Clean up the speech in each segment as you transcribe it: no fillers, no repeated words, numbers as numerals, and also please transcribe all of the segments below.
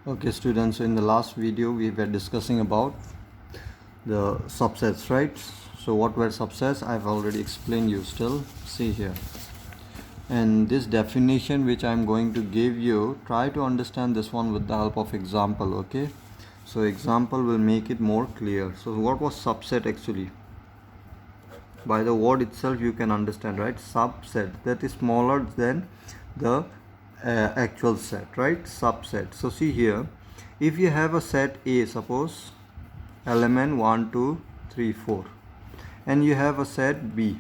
Okay students, so in the last video we were discussing about the subsets, right? So what were subsets? I've already explained you. Still see here, and this definition which I'm going to give you, try to understand this one with the help of example. Okay, so example will make it more clear. So what was subset actually? By the word itself you can understand, right? Subset, that is smaller than the actual set, right? Subset. So see here, if you have a set A, suppose element 1 2 3 4, and you have a set B,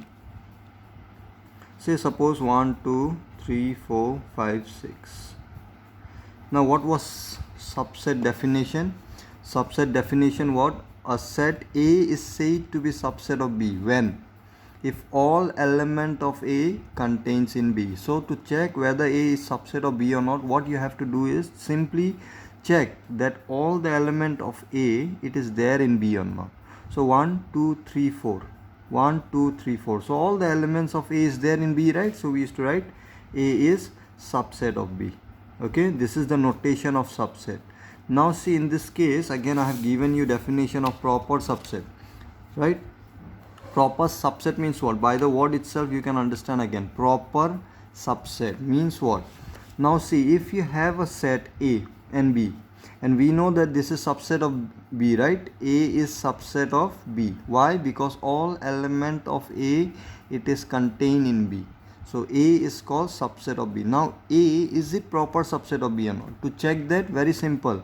say suppose 1 2 3 4 5 6. Now what was subset definition? Subset definition, what? A set A is said to be subset of B when if all element of A contains in B. So to check whether A is subset of B or not, what you have to do is simply check that all the element of A, it is there in B or not. So 1 2 3 4, 1 2 3 4, so all the elements of A is there in B, right? So we used to write A is subset of B. Okay, this is the notation of subset. Now see, in this case again I have given you definition of proper subset, right? Proper subset means what? By the word itself you can understand again. Proper subset means what? Now see, if you have a set A and B, and we know that this is subset of B, right? A is subset of B. Why? Because all element of A, it is contained in B. So A is called subset of B. Now A, is it proper subset of B or not? To check that, very simple.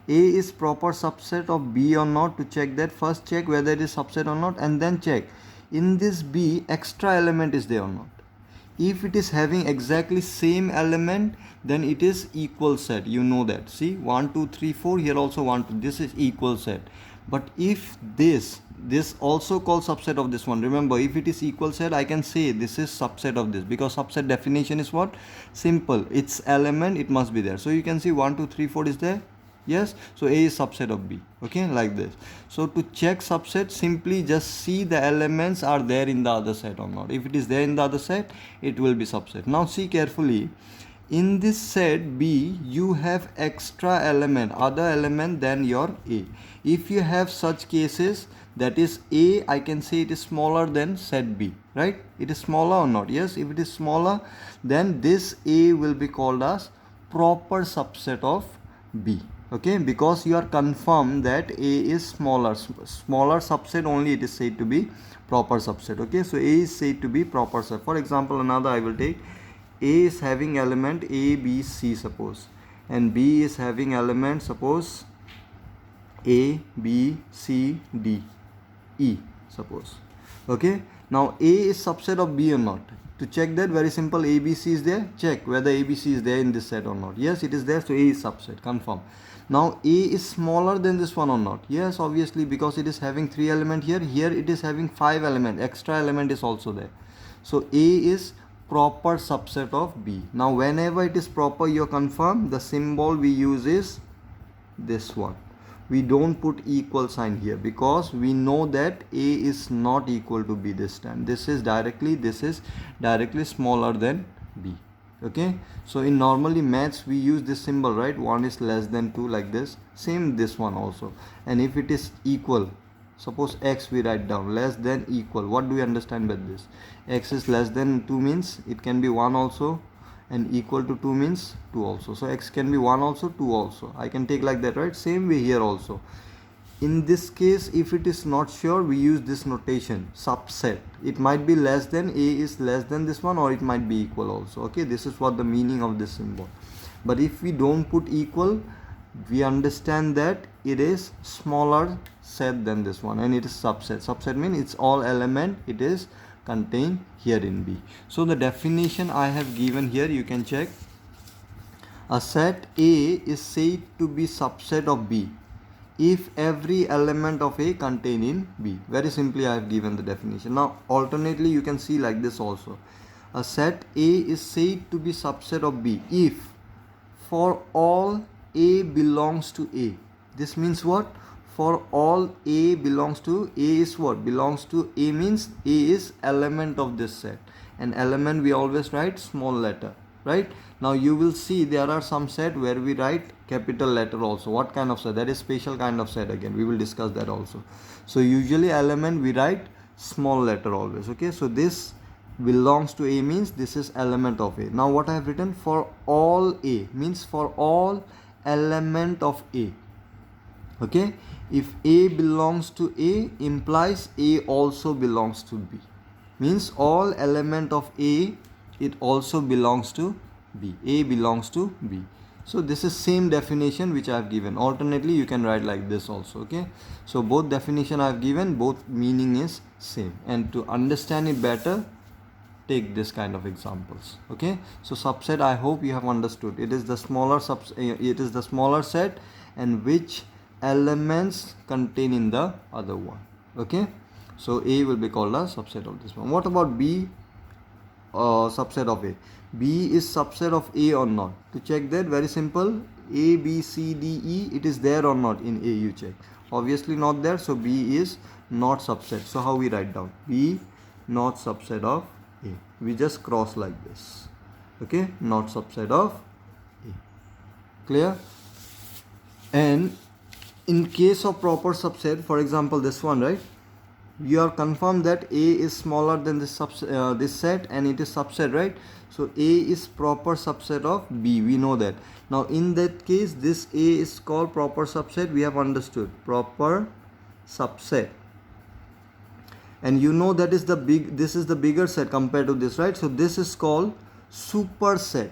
A is proper subset of B or not. To check that, first check whether it is subset or not, and then check in this B extra element is there or not. If it is having exactly same element, then it is equal set. You know that. See, 1 2 3 4, here also 1 2, this is equal set. But if this also called subset of this one, remember, if it is equal set, I can say this is subset of this, because subset definition is what? Simple. Its element, it must be there. So you can see 1 2 3 4 is there. Yes, so A is subset of B. Okay, like this. So to check subset, simply just see the elements are there in the other set or not. If it is there in the other set, it will be subset. Now see carefully, in this set B you have extra element, other element than your A. If you have such cases, that is A, I can say it is smaller than set B, right? It is smaller or not? Yes, if it is smaller, then this A will be called as proper subset of B. Okay, because you are confirmed that A is smaller subset only, it is said to be proper subset. Okay, so A is said to be proper subset. For example, another I will take, A is having element A B C suppose, and B is having element suppose A B C D E suppose. Okay, now A is subset of B or not? To check that, very simple, ABC is there, check whether ABC is there in this set or not. Yes, it is there, so A is subset, confirm. Now A is smaller than this one or not? Yes, obviously, because it is having 3 element here, here it is having 5 element, extra element is also there. So A is proper subset of B. Now whenever it is proper, you confirm, the symbol we use is this one. We don't put equal sign here because we know that A is not equal to B this time. This is directly smaller than B. Okay, so in normally maths we use this symbol, right? 1 is less than 2, like this. Same this one also. And if it is equal, suppose X we write down, less than equal, what do we understand by this? X is less than 2 means it can be 1 also, and equal to 2 means 2 also. So X can be 1 also, 2 also. I can take like that, right? Same way here also. In this case, if it is not sure, we use this notation, subset. It might be less than, A is less than this one, or it might be equal also. Okay, this is what the meaning of this symbol. But if we don't put equal, we understand that it is smaller set than this one, and it is subset. Subset means it's all element, it is contained here in B. So the definition I have given here, you can check. A set A is said to be subset of B if every element of A contained in B. Very simply I have given the definition. Now alternately you can see like this also. A set A is said to be subset of B if for all A belongs to A. This means what? For all A belongs to, A is what? Belongs to A means A is element of this set. And element we always write small letter. right? Now you will see there are some set where we write capital letter also. What kind of set? That is special kind of set. Again, we will discuss that also. So usually element we write small letter always. Okay, so this belongs to A means this is element of A. Now what I have written, for all A means for all element of A. Okay, if A belongs to A implies A also belongs to B, means all element of A, it also belongs to B. A belongs to B. So this is same definition which I have given. Alternately you can write like this also. Okay, so both definition I have given, both meaning is same, and to understand it better, take this kind of examples. Okay, so subset, I hope you have understood. It is the smaller set and which elements contain in the other one. Okay, so A will be called a subset of this one. What about B, subset of A? B is subset of A or not? To check that, very simple, A, B, C, D, E, it is there or not in A, you check. Obviously not there, so B is not subset. So how we write down? B not subset of A. We just cross like this. Okay, not subset of A. Clear? And in case of proper subset, for example this one, right, you are confirmed that A is smaller than this set and it is subset, right? So A is proper subset of B, we know that. Now in that case, this A is called proper subset. We have understood proper subset, and you know that is this is the bigger set compared to this, right? So this is called superset.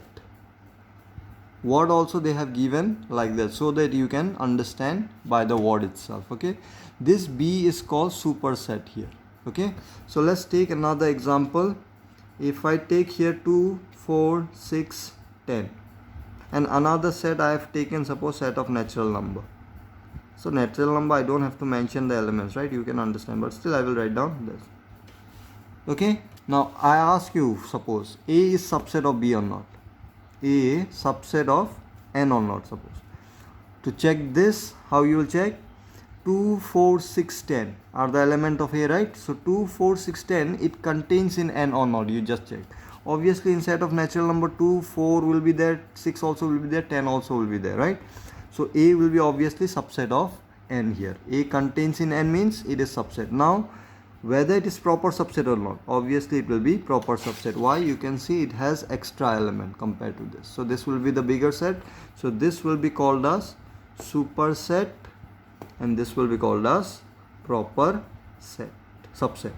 Word also they have given like that so that you can understand by the word itself. Okay, this B is called superset here. Okay, so let's take another example. If I take here 2, 4, 6, 10, and another set I have taken, suppose set of natural number. So natural number, I don't have to mention the elements, right? You can understand, but still I will write down this. Okay, now I ask you, suppose A is subset of B or not? A subset of N or not, suppose. To check this, how you will check? 2, 4, 6, 10 are the element of A, right? So 2, 4, 6, 10, it contains in N or not, you just check. Obviously in set of natural number 2, 4 will be there, 6 also will be there, 10 also will be there, right? So A will be obviously subset of N here. A contains in N means it is subset. Now whether it is proper subset or not, obviously it will be proper subset. Why? You can see it has extra element compared to this. So this will be the bigger set. So this will be called as superset and this will be called as proper set, subset.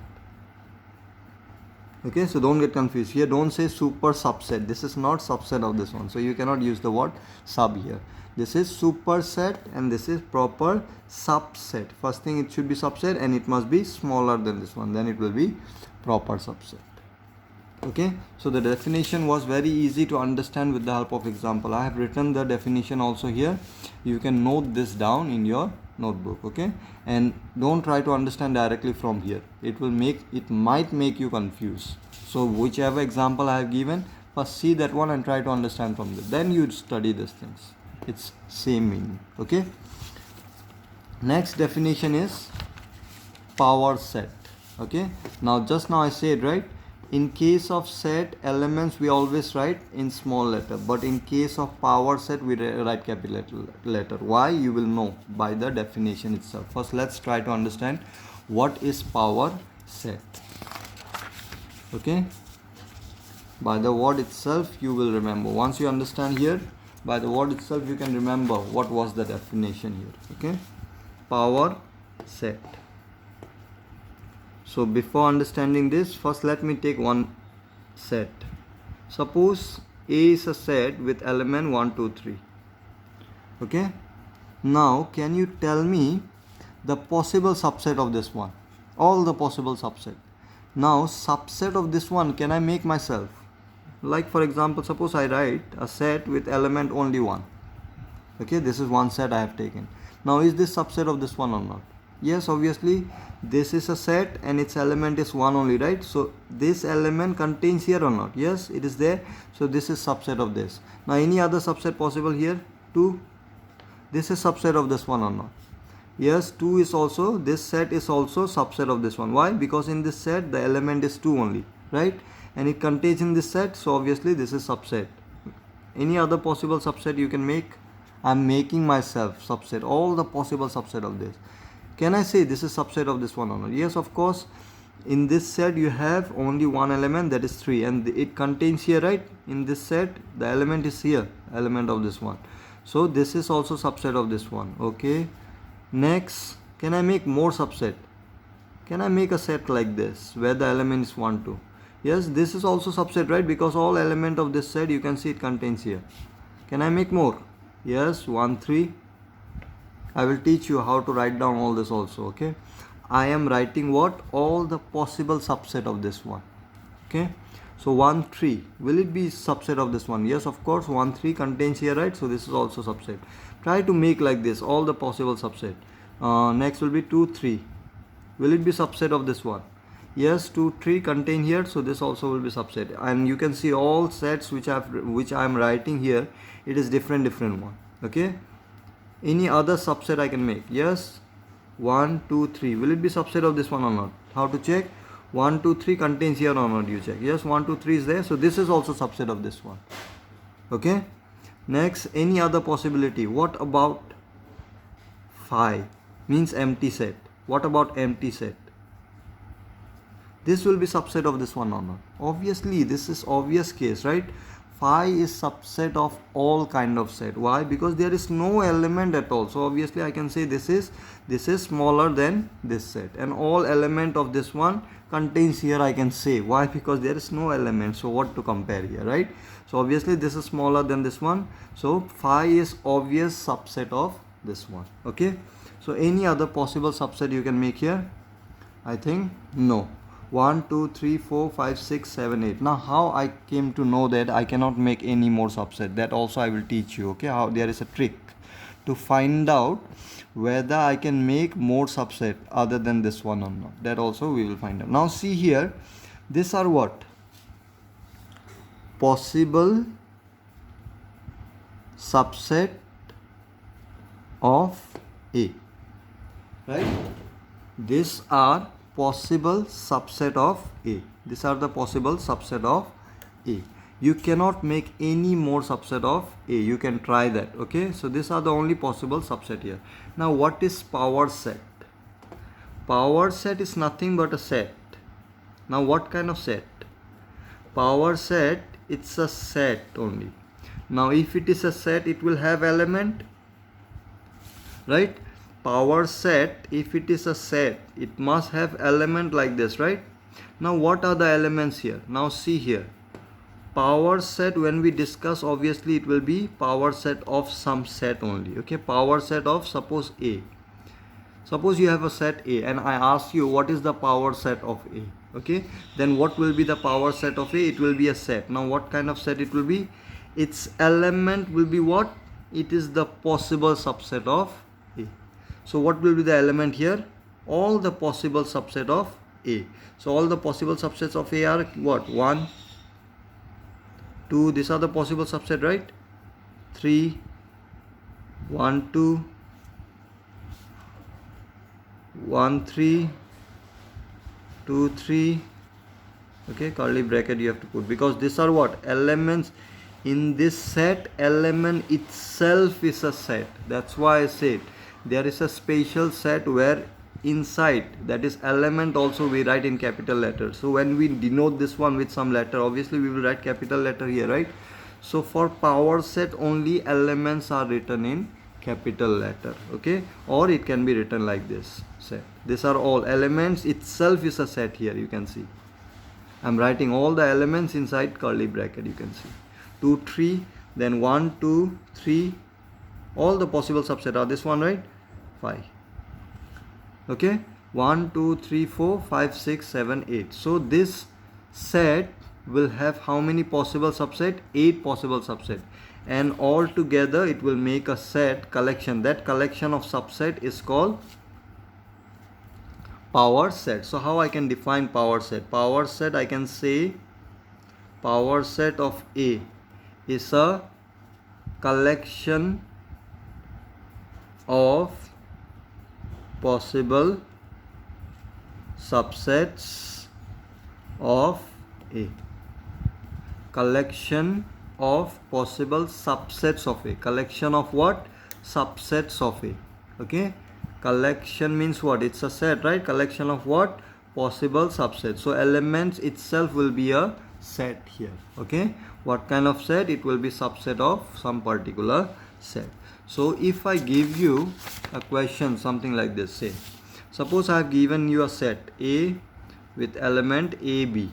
Okay, so don't get confused here. Don't say super subset. This is not subset of this one. So you cannot use the word sub here. This is superset and this is proper subset. First thing, it should be subset and it must be smaller than this one. Then it will be proper subset. Okay, so the definition was very easy to understand with the help of example. I have written the definition also here. You can note this down in your notebook. Okay, and don't try to understand directly from here. It might make you confused. So whichever example I have given, first see that one and try to understand from there. Then you study these things. It's same meaning. Okay, next definition is power set. Okay, now just now I said, right, in case of set elements we always write in small letter, but in case of power set we write capital letter. Why? You will know by the definition itself. First let's try to understand what is power set. Okay, by the word itself you will remember. Once you understand here, by the word itself you can remember what was the definition here. Okay, power set. So before understanding this, first let me take one set. Suppose A is a set with element 1, 2, 3. Okay, now can you tell me the possible subset of this one? All the possible subset. Now subset of this one can I make myself? Like for example, suppose I write a set with element only 1. Okay, this is one set I have taken. Now is this subset of this one or not? Yes, obviously this is a set and its element is 1 only, right? So this element contains here or not? Yes, it is there. So this is subset of this. Now any other subset possible here? 2. This is subset of this one or not? Yes, 2 is also, this set is also subset of this one. Why? Because in this set the element is 2 only, right? And it contains in this set, so obviously this is subset. Any other possible subset you can make? I'm making myself subset, all the possible subset of this. Can I say this is subset of this one or not? Yes, of course. In this set you have only one element, that is 3, and it contains here, right? In this set the element is here, element of this one. So this is also subset of this one. Okay, next, can I make more subset? Can I make a set like this where the element is 1, 2? Yes, this is also subset, right? Because all element of this set you can see it contains here. Can I make more? Yes, 1, 3. I will teach you how to write down all this also. Okay, I am writing what? All the possible subset of this one. Okay, so 1, 3, will it be subset of this one? Yes, of course. 1, 3 contains here, right? So this is also subset. Try to make like this all the possible subset. Next will be 2, 3. Will it be subset of this one? Yes, 2, 3 contain here, so this also will be subset. And you can see all sets which I am writing here, it is different one. Okay, any other subset I can make? Yes, 1, 2, 3. Will it be subset of this one or not? How to check? 1, 2, 3 contains here or not? You check. Yes, 1, 2, 3 is there, so this is also subset of this one. Okay, next, any other possibility? What about 5? Means empty set. What about empty set? This will be subset of this one or not? Obviously, this is obvious case, right? Phi is subset of all kind of set. Why? Because there is no element at all. So obviously I can say this is smaller than this set, and all element of this one contains here, I can say. Why? Because there is no element, so what to compare here, right? So obviously this is smaller than this one, so phi is obvious subset of this one. Okay, so any other possible subset you can make here? I think no. 1, 2, 3, 4, 5, 6, 7, 8. Now how I came to know that I cannot make any more subset, that also I will teach you. Okay, how there is a trick to find out whether I can make more subset other than this one or not. That also we will find out. Now see here, these are what? Possible subset of A, right? These are possible subset of A. These are the possible subset of A. You cannot make any more subset of A. You can try that. Okay, so these are the only possible subset here. Now what is power set? Power set is nothing but a set. Now what kind of set? Power set, it's a set only. Now if it is a set, it will have element, right? Power set, if it is a set, it must have element like this, right? Now what are the elements here? Now see here, power set, when we discuss, obviously it will be power set of some set only. Okay, power set of, suppose A. Suppose you have a set A and I ask you what is the power set of A. Okay, then what will be the power set of A? It will be a set. Now what kind of set it will be? Its element will be what? It is the possible subset of A. So what will be the element here? All the possible subset of A. So all the possible subsets of A are what? 1, 2, these are the possible subset, right? 3, 1, 2, 1, 3, 2, 3. Okay, curly bracket you have to put, because these are what? Elements in this set. Element itself is a set. That's why I said there is a special set where inside, that is element, also we write in capital letters. So when we denote this one with some letter, obviously we will write capital letter here, right? So for power set only elements are written in capital letter. Okay, or it can be written like this set. These are all elements itself is a set. Here you can see I'm writing all the elements inside curly bracket. You can see 2, 3, then 1, 2, 3. All the possible subset are this one, right? 5. Okay, 1, 2, 3, 4, 5, 6, 7, 8. So this set will have how many possible subset? 8 possible subset, and all together it will make a set collection. That collection of subset is called power set. So how I can define power set? Power set, I can say power set of A is a collection of possible subsets of A. Collection of possible subsets of A. Collection of what? Subsets of A. Okay, collection means what? It's a set, right? Collection of what? Possible subsets. So elements itself will be a set here. Okay, what kind of set? It will be subset of some particular set. So if I give you a question something like this, say suppose I have given you a set A with element AB,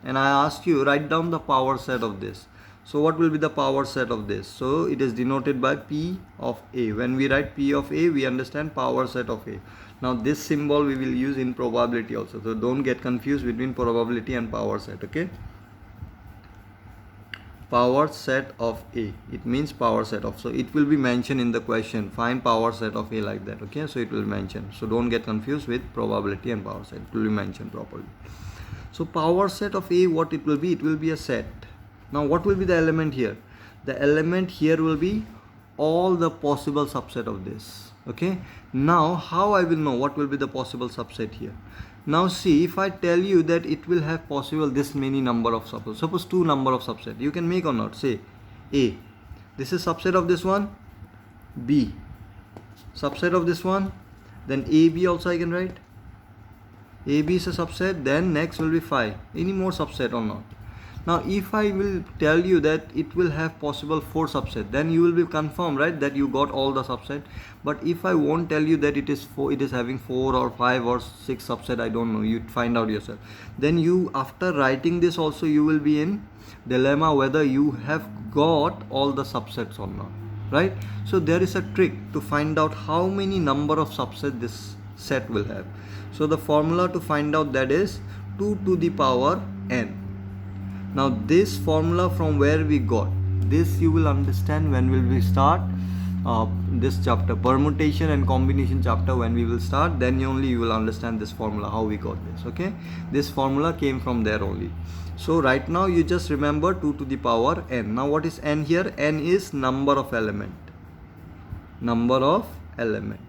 and I ask you write down the power set of this. So what will be the power set of this? So it is denoted by P of A. When we write P of A, we understand power set of A. Now this symbol we will use in probability also. So don't get confused between probability and power set. Okay, power set of A, it means power set of. So it will be mentioned in the question, find power set of A, like that. Okay, so it will mention. So don't get confused with probability and power set. It will be mentioned properly. So power set of A, what it will be? It will be a set. Now what will be the element here? The element here will be all the possible subset of this. Okay, now how I will know what will be the possible subset here? Now see, if I tell you that it will have possible this many number of subsets, suppose 2 number of subset, you can make or not. Say A, this is subset of this one, B, subset of this one, then AB also I can write. AB is a subset, then next will be 5. Any more subset or not? Now if I will tell you that it will have possible 4 subset, then you will be confirmed, right, that you got all the subset. But if I won't tell you that it is having 4 or 5 or 6 subset, I don't know, you find out yourself. Then you, after writing this also, you will be in dilemma whether you have got all the subsets or not, right? So there is a trick to find out how many number of subset this set will have. So the formula to find out that is 2 to the power n. Now this formula from where we got this, you will understand when will we start this chapter, permutation and combination chapter. When we will start, then only you will understand this formula, how we got this. Okay, this formula came from there only. So right now you just remember 2 to the power n. Now what is n here? N is number of element. Number of element.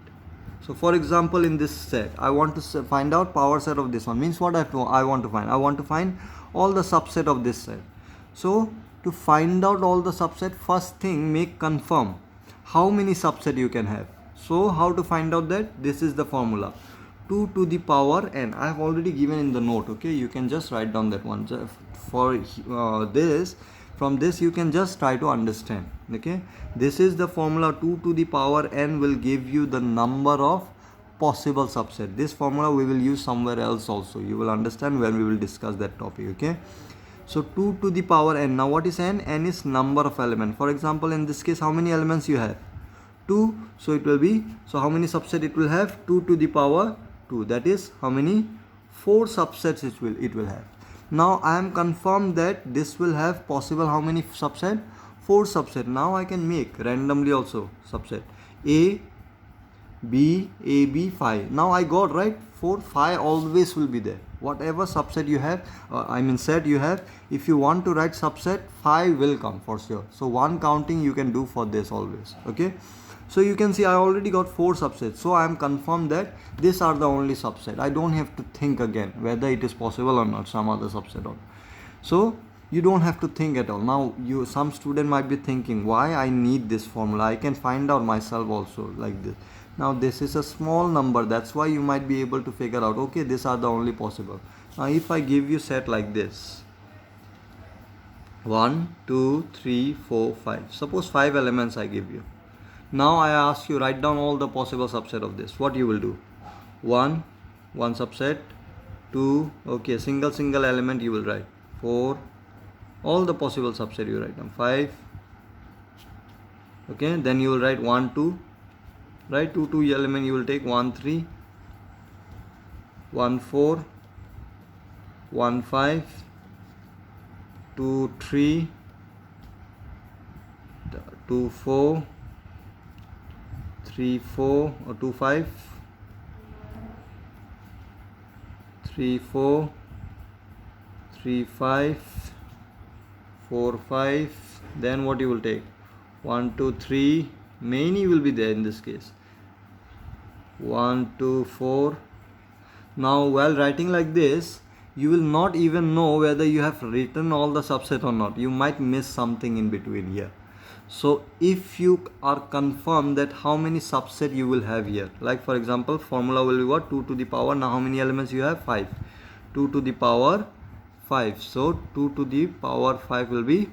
So for example, in this set, I want to find out power set of this one. Means what I want to find? I want to find all the subset of this set. So to find out all the subset, first thing, make confirm how many subset you can have. So how to find out that? This is the formula, 2 to the power n. I have already given in the note. Okay, you can just write down that one. For this, from this you can just try to understand. Okay, this is the formula. 2 to the power n will give you the number of possible subset. This formula we will use somewhere else also. You will understand when we will discuss that topic. Okay, so 2 to the power n. Now what is n? N is number of element. For example, in this case, how many elements you have? 2. So it will be, so how many subset it will have? 2 to the power 2. That is how many? 4 subsets it will have. Now I am confirmed that this will have possible how many subset? 4 subset. Now I can make randomly also subset A, B, A, B, 5. Now I got, right, 4, 5 always will be there. Whatever subset you have, set you have, if you want to write subset, 5 will come for sure. So one counting you can do for this always. Okay, so you can see I already got 4 subsets. So I am confirmed that these are the only subset. I don't have to think again whether it is possible or not, some other subset or. So you don't have to think at all. Now some student might be thinking, why I need this formula? I can find out myself also like this. Now this is a small number, that's why you might be able to figure out, okay, these are the only possible. Now if I give you set like this, 1, 2, 3, 4, 5. Suppose 5 elements I give you. Now I ask you write down all the possible subset of this. What you will do? 1 subset, 2, okay, single element you will write. 4, all the possible subset you write down. 5, okay, then you will write 1, 2. Right, 2 element you will take. 1, 3, 1, 4, 1, 5, 2, 3, 2, 4, 3, 4, or 2, 5, 3, 4, 3, 5, 4, 5. Then what you will take? 1, 2, 3. Many will be there in this case. 1, 2, 4. Now while writing like this, you will not even know whether you have written all the subset or not. You might miss something in between here. So if you are confirmed that how many subset you will have here, like for example formula will be what, 2 to the power, now how many elements you have, 5, 2 to the power 5, so 2 to the power 5 will be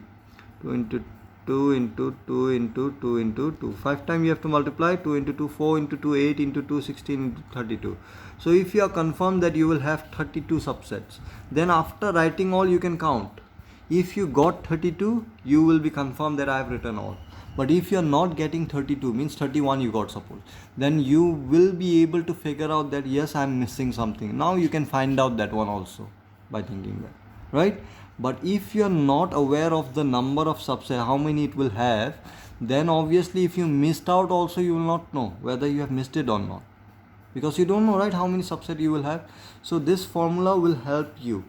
2 into 2 into 2 into 2 into 2, 5 times you have to multiply, 2 into 2 4 into 2 8 into 2 16 into 32. So if you are confirmed that you will have 32 subsets, then after writing all you can count. If you got 32, you will be confirmed that I have written all. But if you are not getting 32, means 31 you got suppose, then you will be able to figure out that yes, I am missing something. Now you can find out that one also by thinking that, right? But if you are not aware of the number of subsets, how many it will have, then obviously if you missed out also, you will not know whether you have missed it or not, because you don't know, right, how many subset you will have. So this formula will help you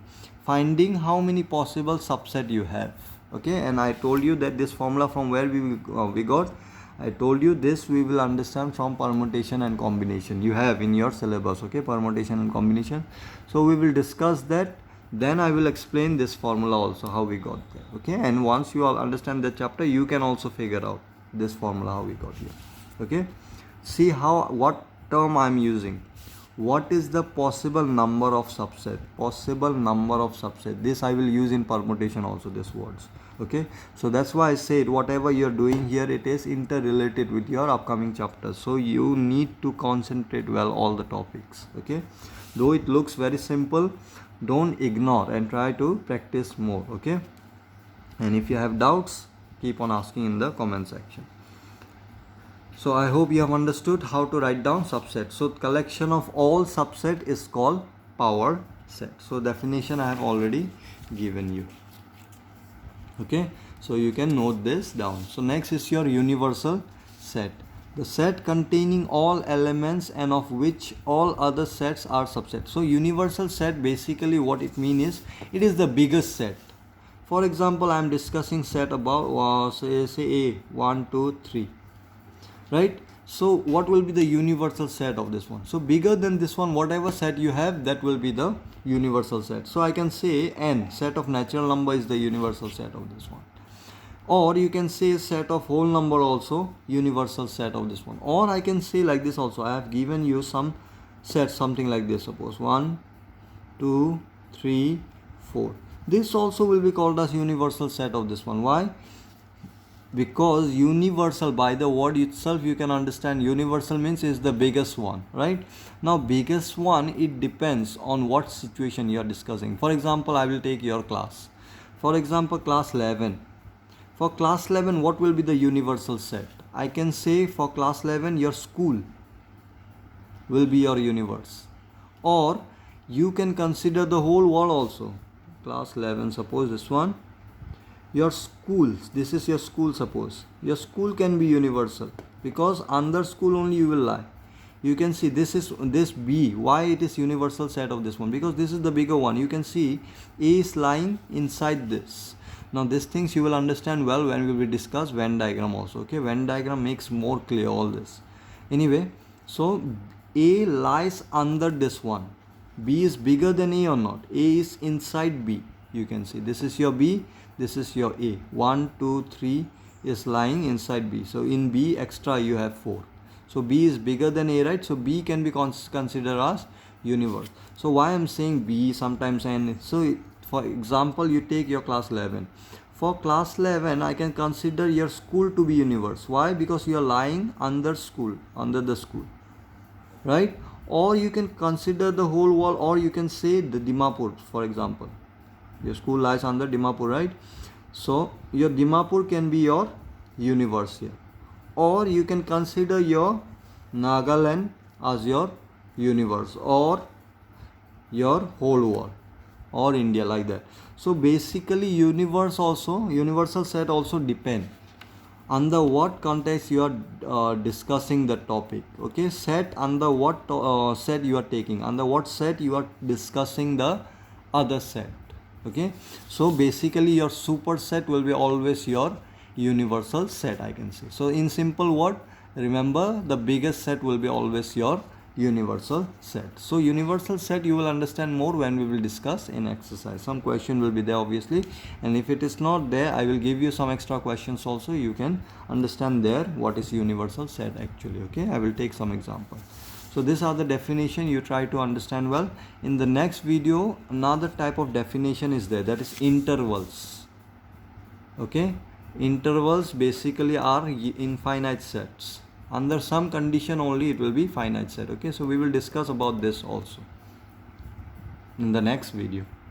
finding how many possible subset you have. Okay, and I told you that this formula from where we got, I told you this we will understand from permutation and combination. You have in your syllabus, okay, permutation and combination. So we will discuss that, then I will explain this formula also how we got there. Okay, and once you all understand the chapter, you can also figure out this formula how we got here. Okay, see what term I am using. What is the possible number of subset? Possible number of subset. This I will use in permutation also, these words. Okay, so that's why I said whatever you are doing here, it is interrelated with your upcoming chapters. So you need to concentrate well all the topics. Okay, though it looks very simple, don't ignore and try to practice more. Okay, and if you have doubts, keep on asking in the comment section. So I hope you have understood how to write down subset. So collection of all subset is called power set. So definition I have already given you. Okay, so you can note this down. So next is your universal set. The set containing all elements and of which all other sets are subsets. So universal set, basically what it means is, it is the biggest set. For example, I am discussing set about say A 1 2 3. Right, so what will be the universal set of this one? So bigger than this one, whatever set you have, that will be the universal set. So I can say n, set of natural number, is the universal set of this one. Or you can say set of whole number also, universal set of this one. Or I can say like this also, I have given you some set, something like this, suppose 1 2 3 4. This also will be called as universal set of this one. Why? Because universal, by the word itself you can understand, universal means is the biggest one, right? Now biggest one, it depends on what situation you are discussing. For example, I will take your class, for example class 11. For class 11, what will be the universal set? I can say for class 11 your school will be your universe, or you can consider the whole world also. Class 11, suppose this one, your school, this is your school, suppose your school can be universal, because under school only you will lie. You can see this is this B. Why it is universal set of this one? Because this is the bigger one. You can see A is lying inside this. Now these things you will understand well when we will discuss Venn diagram also. Okay, Venn diagram makes more clear all this. Anyway, so A lies under this one. B is bigger than A or not? A is inside B. You can see this is your B, this is your A. 1 2 3 is lying inside B. So in B extra you have 4. So B is bigger than A, right? So B can be considered as universe. So why I am saying B, sometimes N. So for example, you take your class 11. For class 11, I can consider your school to be universe. Why? Because you are lying under school, under the school, right? Or you can consider the whole world, or you can say the Dimapur, for example. Your school lies under Dimapur, right? So your Dimapur can be your universe here. Or you can consider your Nagaland as your universe, or your whole world, or India, like that. So basically universe also, universal set also depend under what context you are discussing the topic. Okay, set under what set you are taking, under what set you are discussing the other set. Okay, so basically your superset will be always your universal set, I can say. So in simple word, remember the biggest set will be always your universal set. So universal set you will understand more when we will discuss in exercise. Some question will be there obviously, and if it is not there, I will give you some extra questions also. You can understand there what is universal set actually. Okay, I will take some example. So these are the definition, you try to understand well. In the next video, another type of definition is there, that is intervals. Okay, intervals basically are infinite sets. Under some condition only it will be finite set. Okay, so we will discuss about this also in the next video.